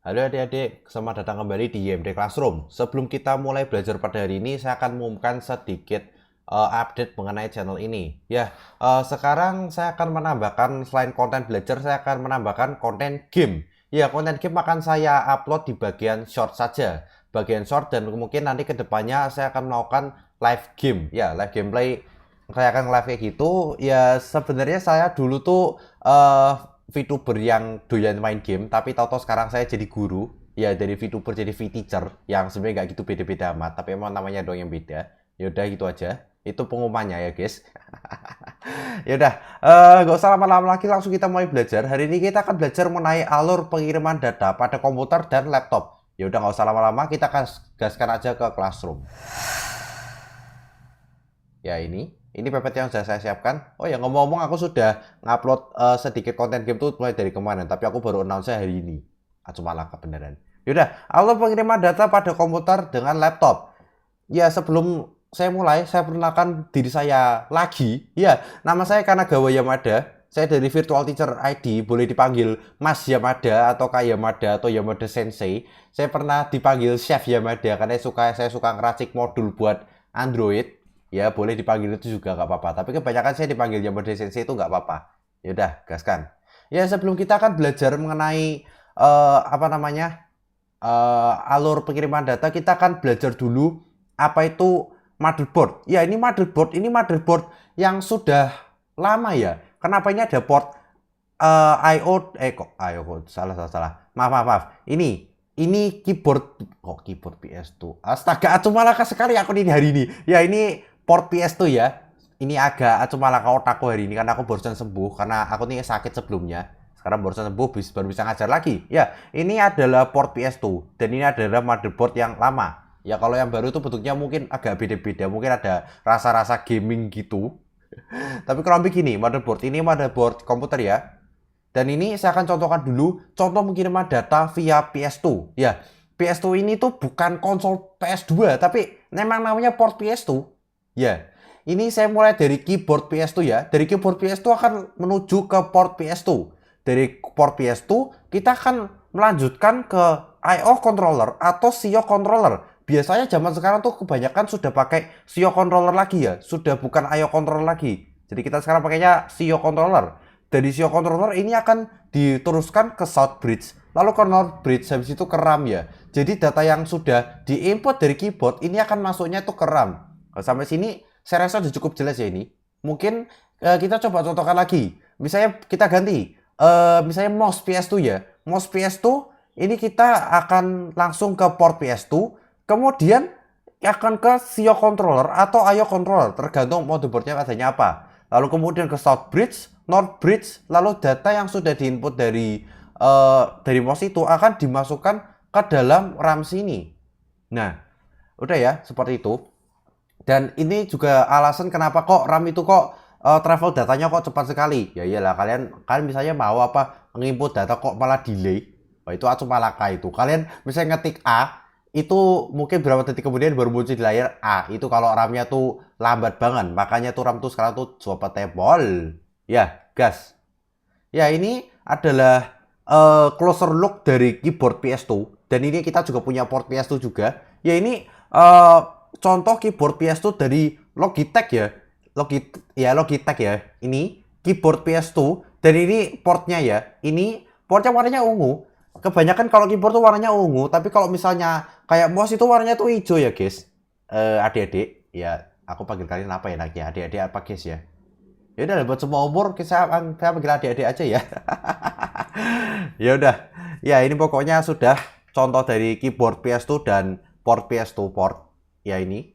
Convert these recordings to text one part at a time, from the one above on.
Halo adik-adik, selamat datang kembali di YMD Classroom. Sebelum kita mulai belajar pada hari ini, saya akan mengumumkan sedikit update mengenai channel ini. Sekarang saya akan menambahkan, selain konten belajar, saya akan menambahkan konten game. Ya, konten game akan saya upload di bagian short saja. Bagian short dan mungkin nanti kedepannya saya akan melakukan live game. Ya, live gameplay. Saya akan live kayak gitu. Ya, sebenarnya saya dulu tuh VTuber yang doyan main game, tapi tahu-tahu sekarang saya jadi guru. Ya, dari VTuber jadi V-teacher, yang sebenarnya nggak gitu beda-beda amat, tapi emang namanya doang yang beda. Ya udah gitu aja. Itu pengumumannya ya, guys. Ya udah, nggak usah lama-lama lagi, langsung kita mulai belajar. Hari ini kita akan belajar mengenai alur pengiriman data pada komputer dan laptop. Ya udah nggak usah lama-lama, kita gaskan aja ke classroom. Ya ini PPT yang sudah saya siapkan. Oh ya, ngomong-ngomong aku sudah ngupload sedikit konten game tuh mulai dari kemarin, tapi aku baru announce hari ini. Cuma laka beneran. Yaudah, alur pengiriman data pada komputer dengan laptop. Ya, sebelum saya mulai, saya perkenalkan diri saya lagi. Ya, nama saya Kanagawa Yamada. Saya dari Virtual Teacher ID, boleh dipanggil Mas Yamada atau Kak Yamada atau Yamada Sensei. Saya pernah dipanggil Chef Yamada karena saya suka ngeracik modul buat Android. Ya, boleh dipanggil itu juga nggak apa-apa. Tapi kebanyakan saya dipanggil Yamada Sensei itu nggak apa-apa. Yaudah, gaskan. Ya, sebelum kita akan belajar mengenai alur pengiriman data, kita akan belajar dulu apa itu motherboard. Ya, ini motherboard yang sudah lama ya. Kenapa ini ada port salah. Maaf. Ini keyboard PS2. Astaga, acumalaka sekali aku ini hari ini. Ya, ini port PS2 ya. Ini agak acumalaka otakku hari ini karena aku barusan sembuh karena aku nih sakit sebelumnya. Sekarang barusan sembuh baru bisa ngajar lagi. Ya, ini adalah port PS2 dan ini adalah motherboard yang lama. Ya, kalau yang baru itu bentuknya mungkin agak beda-beda. Mungkin ada rasa-rasa gaming gitu. Tapi kalau begini, ini motherboard komputer ya. Dan ini saya akan contohkan dulu contoh pengiriman data via PS2. Ya, PS2 ini tuh bukan konsol PS2, tapi memang namanya port PS2. Ya, ini saya mulai dari keyboard PS2 ya. Dari keyboard PS2 akan menuju ke port PS2. Dari port PS2 kita akan melanjutkan ke I/O controller atau SIO controller. Biasanya zaman sekarang tuh kebanyakan sudah pakai SIO controller lagi ya, sudah bukan I/O controller lagi. Jadi kita sekarang pakainya SIO controller. Dari SIO controller ini akan diteruskan ke South Bridge, lalu ke North Bridge, habis itu ke RAM ya. Jadi data yang sudah diinput dari keyboard ini akan masuknya itu ke RAM. Sampai sini saya rasa sudah cukup jelas ya ini. Mungkin kita coba contohkan lagi. Misalnya kita ganti, misalnya mouse PS2 ya. Mouse PS2 ini kita akan langsung ke port PS2, kemudian akan ke SIO controller atau I/O controller, tergantung motherboardnya adanya apa. Lalu kemudian ke South Bridge, North Bridge, lalu data yang sudah diinput dari mouse itu akan dimasukkan ke dalam RAM sini. Nah, udah ya, seperti itu. Dan ini juga alasan kenapa kok RAM itu kok travel datanya kok cepat sekali. Ya iyalah, kalian misalnya mau apa menginput data kok malah delay. Wah, itu malaka itu. Kalian misalnya ngetik A, itu mungkin berapa detik kemudian baru muncul di layar A. Itu kalau RAM-nya tuh lambat banget. Makanya tuh RAM tuh sekarang tuh coba tebol. Ya, gas. Ya, ini adalah closer look dari keyboard PS2. Dan ini kita juga punya port PS2 juga. Ya, ini contoh keyboard PS2 dari Logitech ya. Logitech ya. Ini keyboard PS2 dan ini portnya ya. Ini portnya warnanya ungu. Kebanyakan kalau keyboard tuh warnanya ungu, tapi kalau misalnya kayak mouse itu warnanya tuh hijau ya, guys. Adik-adik, ya aku panggil kalian apa ya nanti? Adik-adik apa, guys ya? Ya udah, buat semua umur saya panggil adik-adik aja ya. Ya udah. Ya, ini pokoknya sudah contoh dari keyboard PS2 dan port PS2 port. Ya ini.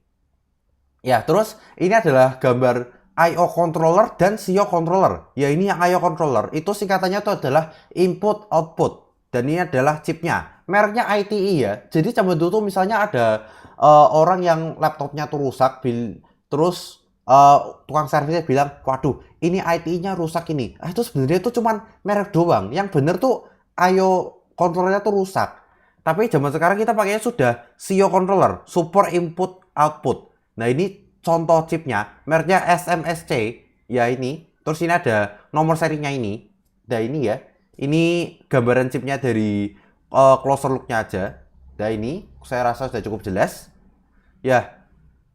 Ya, terus ini adalah gambar I/O controller dan SIO controller. Ya, ini yang I/O controller. Itu singkatannya itu adalah input output. Dan ini adalah chipnya. Mereknya ITE ya. Jadi zaman dulu tuh misalnya ada orang yang laptopnya tuh rusak, terus tukang servisnya bilang, waduh, ini ITE-nya rusak ini. Itu sebenarnya itu cuman merek doang. Yang bener tuh I/O controllernya tuh rusak. Tapi zaman sekarang kita pakainya sudah SIO controller, super input output. Nah, ini contoh chipnya, mereknya SMSC. Ya ini. Terus ini ada nomor serinya ini. Nah, ini ya. Ini gambaran chipnya dari closer look-nya aja. Nah ini saya rasa sudah cukup jelas. Ya,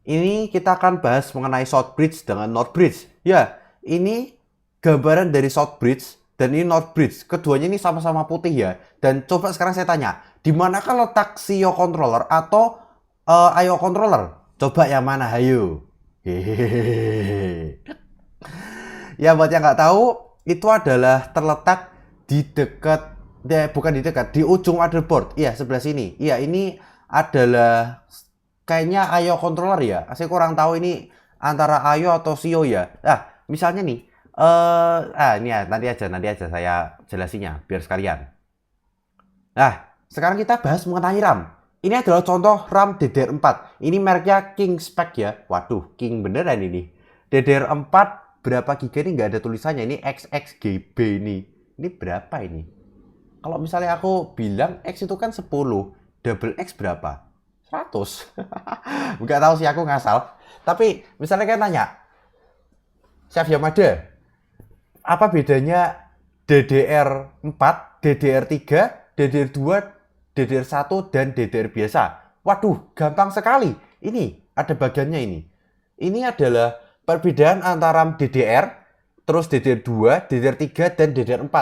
ini kita akan bahas mengenai South Bridge dengan North Bridge. Ya, ini gambaran dari South Bridge dan ini North Bridge. Keduanya ini sama-sama putih ya. Dan coba sekarang saya tanya, di manakah letak CEO controller atau IO controller? Coba yang mana, hayu? Hehehe. Ya, buat yang nggak tahu, itu adalah terletak di dekat, bukan di dekat, di ujung motherboard. Iya, sebelah sini. Iya, ini adalah kayaknya IO controller ya. Saya kurang tahu ini antara IO atau CEO ya. Nah, misalnya nih, ini ya, nanti aja saya jelasinnya biar sekalian. Nah, sekarang kita bahas mengenai RAM. Ini adalah contoh RAM DDR4. Ini mereknya King Spec ya. Waduh, King beneran ini. DDR4 berapa giga ini nggak ada tulisannya. Ini XXGB ini. Ini berapa ini? Kalau misalnya aku bilang X itu kan 10. Double X berapa? 100. Nggak tahu sih, aku ngasal. Tapi misalnya kayak nanya, Chef Yamada, apa bedanya DDR4, DDR3, DDR2, DDR1, dan DDR biasa? Waduh, gampang sekali. Ini, ada bagiannya ini. Ini adalah perbedaan antara RAM DDR, terus DDR2, DDR3, dan DDR4.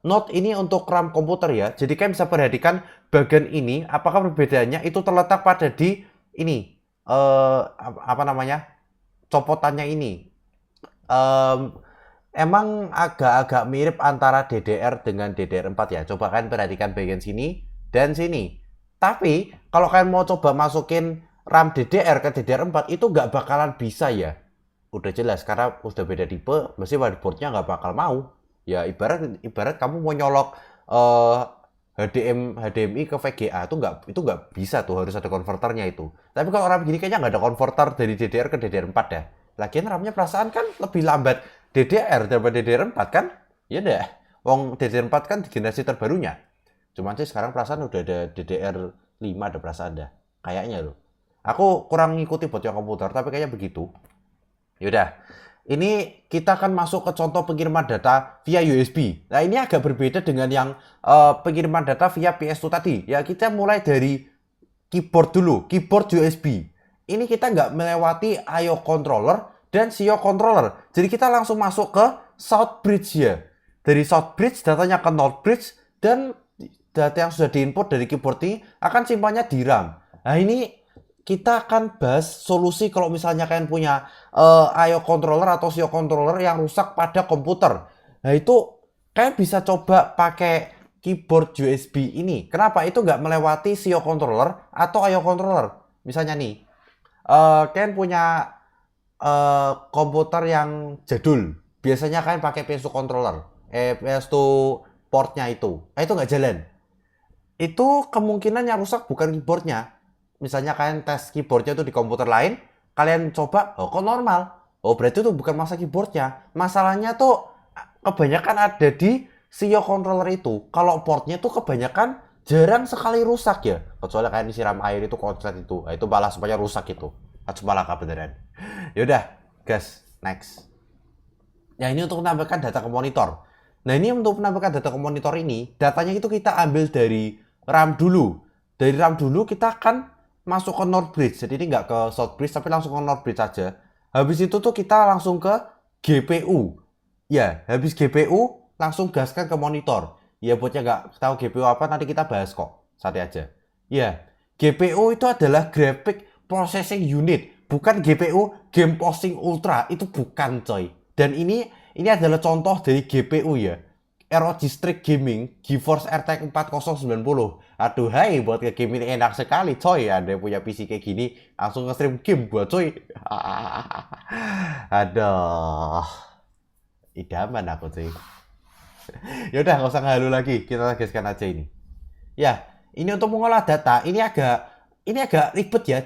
Note ini untuk RAM komputer ya. Jadi kalian bisa perhatikan bagian ini, apakah perbedaannya itu terletak pada di ini, apa namanya, copotannya ini. Emang agak-agak mirip antara DDR dengan DDR4 ya. Coba kalian perhatikan bagian sini dan sini. Tapi kalau kalian mau coba masukin RAM DDR ke DDR4 itu nggak bakalan bisa ya. Udah jelas karena udah beda tipe, mesti motherboardnya nggak bakal mau. Ya ibarat kamu mau nyolok HDMI ke VGA itu nggak bisa tuh, harus ada konverternya itu. Tapi kalau RAM gini kayaknya nggak ada konverter dari DDR ke DDR4 ya. Lagian RAM-nya perasaan kan lebih lambat DDR daripada DDR4 kan? Ya deh. Wong DDR4 kan di generasi terbarunya. Cuman sih sekarang perasaan udah ada DDR5 ada perasaan dah. Kayaknya loh. Aku kurang ngikuti buat yang komputer tapi kayaknya begitu. Yaudah. Ini kita akan masuk ke contoh pengiriman data via USB. Nah ini agak berbeda dengan yang pengiriman data via PS2 tadi. Ya kita mulai dari keyboard dulu, keyboard USB. Ini kita nggak melewati IO controller dan CEO controller. Jadi kita langsung masuk ke South Bridge ya. Dari South Bridge datanya ke North Bridge dan data yang sudah diinput dari keyboard ini akan simpannya di RAM. Nah ini kita akan bahas solusi kalau misalnya kalian punya IO controller atau CEO controller yang rusak pada komputer. Nah itu kalian bisa coba pakai keyboard USB ini. Kenapa? Itu nggak melewati CEO controller atau IO controller. Misalnya nih, kalian punya komputer yang jadul. Biasanya kalian pakai PS2 controller, PS2 portnya itu. Itu nggak jalan. Itu kemungkinan yang rusak bukan keyboardnya. Misalnya kalian tes keyboardnya itu di komputer lain, kalian coba, oh kok normal? Oh berarti itu bukan masalah keyboardnya. Masalahnya tuh kebanyakan ada di CEO controller itu. Kalau portnya tuh kebanyakan jarang sekali rusak ya. Kecuali kalian disiram air itu konslet itu. Nah, itu malah supaya rusak itu. Cuma laka beneran. Yaudah, guys, next. Ya ini untuk menambahkan data ke monitor. Nah ini untuk menambahkan data ke monitor ini, datanya itu kita ambil dari RAM dulu. Dari RAM dulu kita akan masuk ke North Bridge. Jadi ini nggak ke South Bridge tapi langsung ke North Bridge saja. Habis itu tuh kita langsung ke GPU. Ya, habis GPU langsung gaskan ke monitor. Ya buat yang nggak tahu GPU apa nanti kita bahas kok. Santai aja. Ya, GPU itu adalah Graphic Processing Unit. Bukan GPU Game Processing Ultra. Itu bukan coy. Dan ini adalah contoh dari GPU ya. ROG Strix Gaming GeForce RTX 4090. Aduh hai, buat game ini enak sekali coy. Ada punya PC kayak gini langsung nge-stream game buat coy. Aduh, idaman aku cuy. Yaudah nggak usah ngalu lagi, kita gaskan aja ini. Ya, ini untuk mengolah data ini agak ribet ya.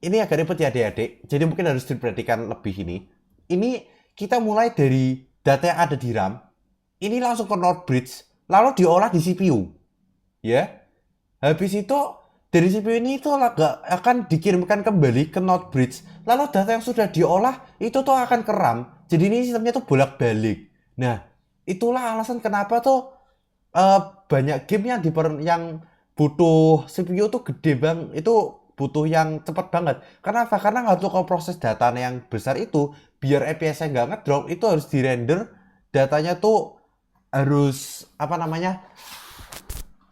Ini agak ribet ya adik-adik. Jadi mungkin harus diperhatikan lebih ini. Ini kita mulai dari data yang ada di RAM. Ini langsung ke North Bridge, lalu diolah di CPU. Ya. Habis itu dari CPU ini itu akan dikirimkan kembali ke North Bridge. Lalu data yang sudah diolah itu tuh akan ke RAM. Jadi ini sistemnya tuh bolak-balik. Nah, itulah alasan kenapa tuh banyak game yang butuh CPU tuh gede bang, itu butuh yang cepat banget. Kenapa? Karena untuk proses data yang besar itu, biar FPS-nya nggak ngedrop, itu harus di-render, datanya tuh harus, apa namanya,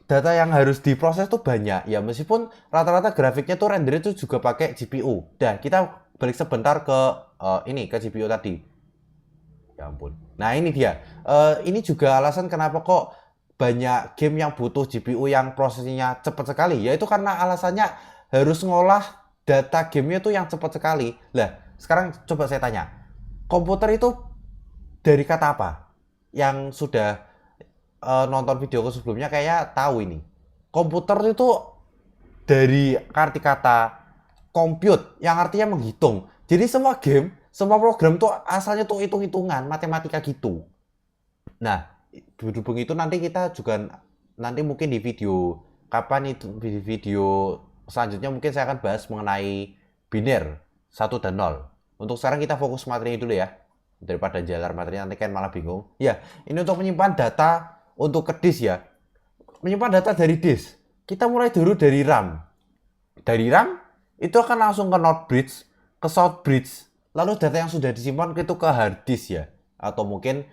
data yang harus diproses tuh banyak. Ya meskipun rata-rata grafiknya tuh rendernya tuh juga pakai GPU. Dan kita balik sebentar ke ini, ke GPU tadi. Ya ampun. Nah ini dia. Ini juga alasan kenapa kok banyak game yang butuh GPU yang prosesnya cepat sekali. Yaitu karena alasannya harus ngolah data gamenya tuh yang cepat sekali. Lah, sekarang coba saya tanya. Komputer itu dari kata apa? Yang sudah nonton videoku sebelumnya kayak tahu ini. Komputer itu dari arti kata compute yang artinya menghitung. Jadi semua game, semua program tuh asalnya tuh hitung-hitungan, matematika gitu. Nah, berhubung itu nanti kita juga nanti mungkin di video kapan itu di video selanjutnya mungkin saya akan bahas mengenai biner 1 dan 0. Untuk sekarang kita fokus materi dulu ya. Daripada jalan materi nanti kan malah bingung. Ya, ini untuk menyimpan data untuk ke disk ya. Menyimpan data dari disk. Kita mulai dulu dari RAM. Dari RAM itu akan langsung ke North Bridge, ke South Bridge. Lalu data yang sudah disimpan itu ke hard disk ya. Atau mungkin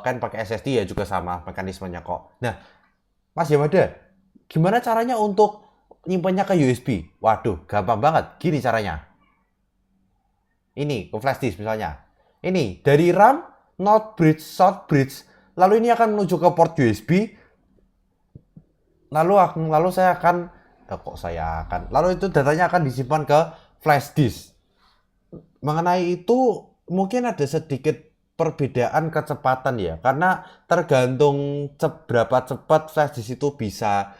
kan pakai SSD ya juga sama mekanismenya kok. Nah, Mas Yamada, gimana caranya untuk nyimpannya ke USB? Waduh, gampang banget. Gini caranya. Ini ke flash disk misalnya. Ini dari RAM, North Bridge, South Bridge. Lalu ini akan menuju ke port USB. Lalu saya akan lalu itu datanya akan disimpan ke flash disk. Mengenai itu mungkin ada sedikit perbedaan kecepatan ya, karena tergantung seberapa cepat flash disk itu bisa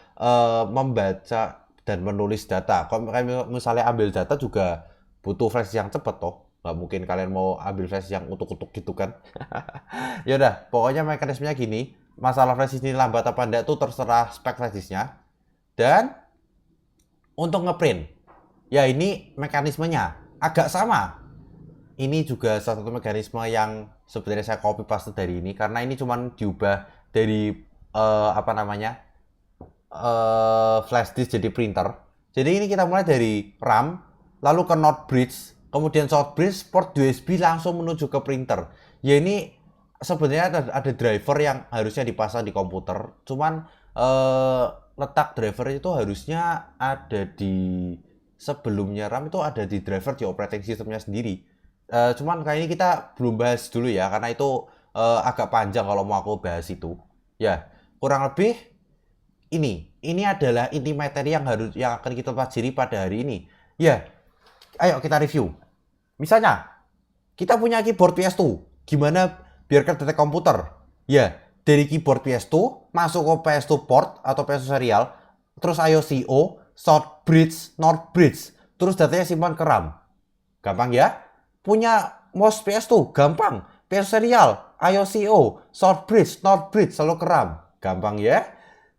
membaca dan menulis data. Kalau misalnya ambil data juga butuh flash yang cepat toh. Nggak mungkin kalian mau ambil flash yang utuk-utuk gitu kan. Ya udah, pokoknya mekanismenya gini. Masalah flash disk ini lambat apa enggak tuh terserah spek flash disknya. Dan untuk ngeprint, ya ini mekanismenya agak sama. Ini juga salah satu mekanisme yang sebenarnya saya copy paste dari ini karena ini cuma diubah dari apa namanya flash disk jadi printer. Jadi ini kita mulai dari RAM, lalu ke North Bridge, kemudian South Bridge, port USB langsung menuju ke printer. Ya ini sebenarnya ada driver yang harusnya dipasang di komputer, cuman letak driver itu harusnya ada di sebelumnya RAM itu ada di driver di operating systemnya sendiri. Cuman kali ini kita belum bahas dulu ya karena itu agak panjang kalau mau aku bahas itu. Ya, kurang lebih ini adalah inti materi yang akan kita pelajari pada hari ini. Ya, ayo kita review. Misalnya, kita punya keyboard PS2. Gimana biar kedetek komputer? Ya, dari keyboard PS2 masuk ke PS2 port atau PS2 serial, terus IOCO, South Bridge, North Bridge, terus datanya simpan ke RAM. Gampang ya? Punya mouse PS2, gampang. PS2 serial, IOCO, South Bridge, North Bridge, selalu ke RAM. Gampang ya?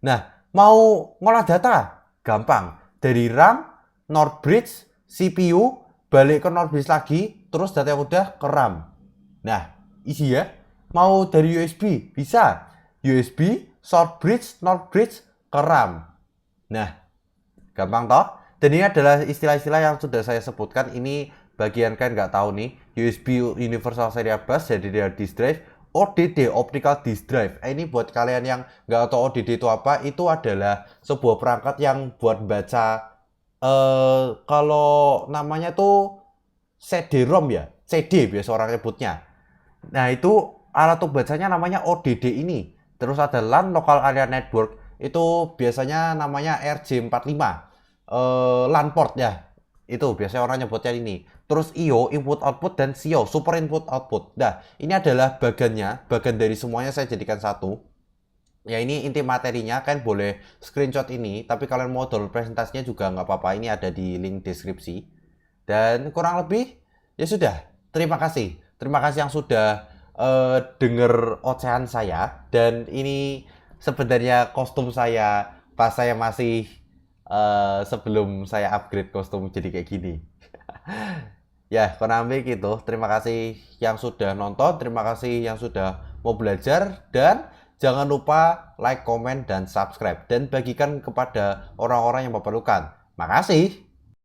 Nah, mau ngolah data? Gampang. Dari RAM, North Bridge, CPU, balik ke North Bridge lagi, terus data yang udah ke RAM. Nah, isi ya. Mau dari USB? Bisa. USB, South Bridge, North Bridge, ke RAM. Nah, gampang toh? Dan ini adalah istilah-istilah yang sudah saya sebutkan. Ini bagian kan nggak tahu nih. USB Universal Serial Bus, jadi dia disk drive. ODD, Optical Disk Drive. Ini buat kalian yang nggak tahu ODD itu apa, itu adalah sebuah perangkat yang buat baca kalau namanya tuh CD-ROM ya, CD biasa orang nyebutnya. Nah itu alat untuk bacanya namanya ODD ini. Terus ada LAN, Local Area Network, itu biasanya namanya RJ45, LAN port ya. Itu biasanya orang nyebutnya ini. Terus IO, input output, dan SIO, super input output. Nah, ini adalah bagian dari semuanya saya jadikan satu. Ya ini inti materinya, kan boleh screenshot ini, tapi kalian mau download presentasinya juga nggak apa-apa, ini ada di link deskripsi. Dan kurang lebih, ya sudah, terima kasih. Terima kasih yang sudah denger ocehan saya. Dan ini sebenarnya kostum saya pas saya masih sebelum saya upgrade kostum jadi kayak gini. Ya, kurang lebih gitu. Terima kasih yang sudah nonton, terima kasih yang sudah mau belajar, dan Jangan lupa like, komen, dan subscribe. Dan bagikan kepada orang-orang yang memerlukan. Makasih.